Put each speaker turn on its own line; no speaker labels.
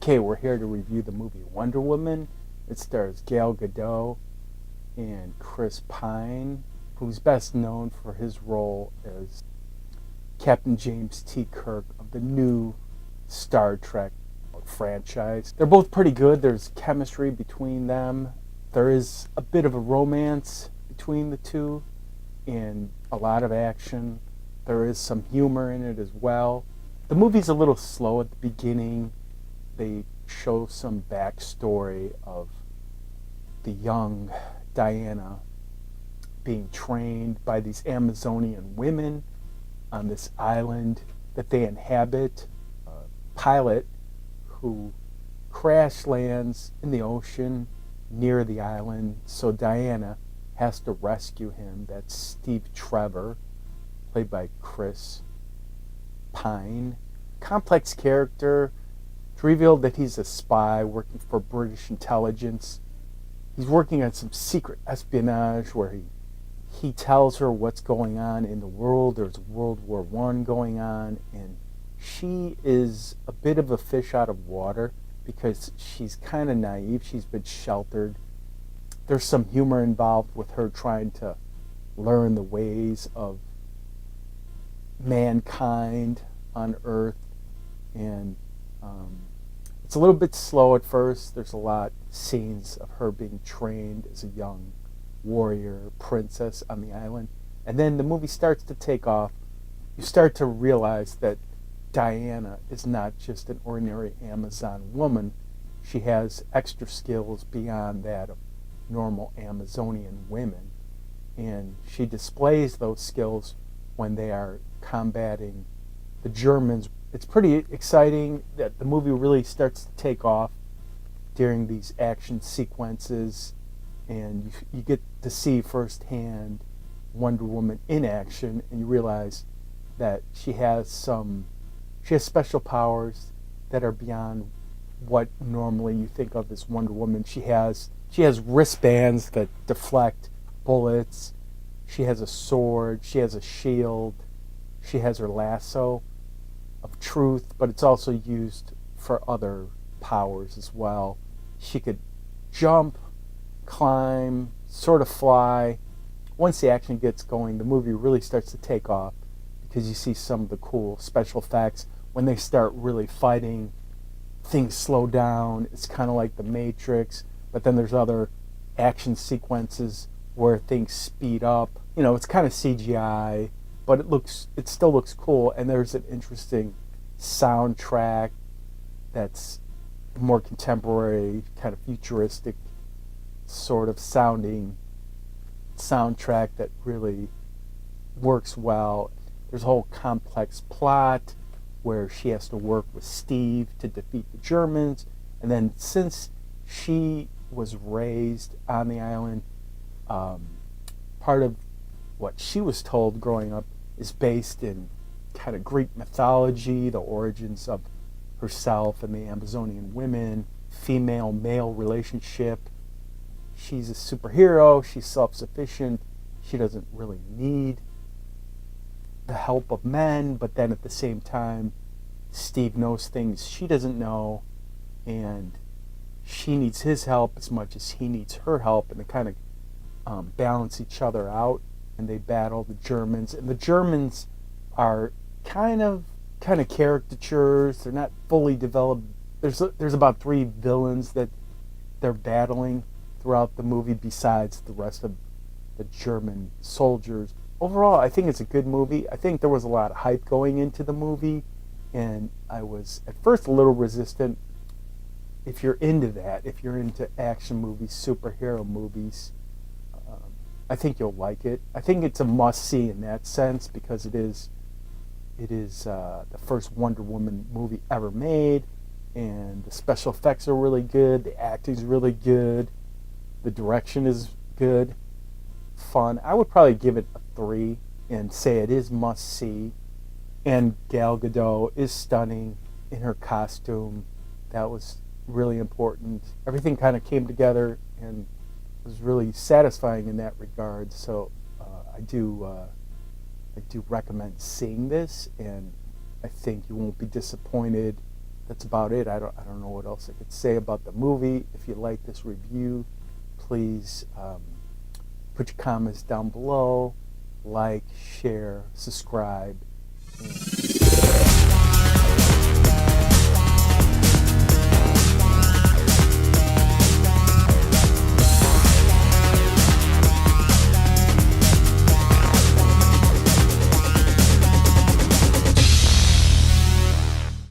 Okay, we're here to review the movie Wonder Woman. It stars Gal Gadot and Chris Pine, who's best known for his role as Captain James T. Kirk of the new Star Trek franchise. They're both pretty good. There's chemistry between them. There is a bit of a romance between the two and a lot of action. There is some humor in it as well. The movie's a little slow at the beginning. They show some backstory of the young Diana being trained by these Amazonian women on this island that they inhabit. A pilot who crash lands in the ocean near the island, so Diana has to rescue him. That's Steve Trevor, played by Chris Pine. Complex character. It's revealed that he's a spy working for British intelligence. He's working on some secret espionage where he tells her what's going on in the world. There's World War I going on, and she is a bit of a fish out of water because she's kind of naive. She's been sheltered. There's some humor involved with her trying to learn the ways of mankind on Earth, and it's a little bit slow at first. There's a lot of scenes of her being trained as a young warrior princess on the island, and then the movie starts to take off. You start to realize that Diana is not just an ordinary Amazon woman. She has extra skills beyond that of normal Amazonian women, and she displays those skills when they are combating the Germans. It's pretty exciting that the movie really starts to take off during these action sequences, and you get to see firsthand Wonder Woman in action, and you realize that she has special powers that are beyond what normally you think of as Wonder Woman. She has wristbands that deflect bullets. She has a sword. She has a shield. She has her lasso of truth, but it's also used for other powers as well. She could jump, climb, sort of fly. Once the action gets going, the movie really starts to take off because you see some of the cool special effects. When they start really fighting, things slow down. It's kind of like The Matrix, but then there's other action sequences where things speed up. You know, it's kind of CGI, but it still looks cool, and there's an interesting soundtrack that's more contemporary, kind of futuristic sort of sounding soundtrack that really works well. There's a whole complex plot where she has to work with Steve to defeat the Germans, and then since she was raised on the island, part of what she was told growing up is based in kind of Greek mythology, the origins of herself and the Amazonian women, female-male relationship. She's a superhero, she's self-sufficient, she doesn't really need the help of men, but then at the same time, Steve knows things she doesn't know, and she needs his help as much as he needs her help, and they kind of balance each other out, and they battle the Germans. And the Germans are kind of caricatures. They're not fully developed. There's about 3 villains that they're battling throughout the movie besides the rest of the German soldiers. Overall, I think it's a good movie. I think there was a lot of hype going into the movie, and I was at first a little resistant. If you're into that, if you're into action movies, superhero movies, I think you'll like it. I think it's a must-see in that sense because it is the first Wonder Woman movie ever made, and the special effects are really good, the acting's really good, the direction is good, fun. I would probably give it a 3 and say it is must-see, and Gal Gadot is stunning in her costume. That was really important. Everything kind of came together and was really satisfying in that regard. So I do recommend seeing this, and I think you won't be disappointed. that's about it. I don't know what else I could say about the movie. If you like this review, please put your comments down below, like, share, subscribe, and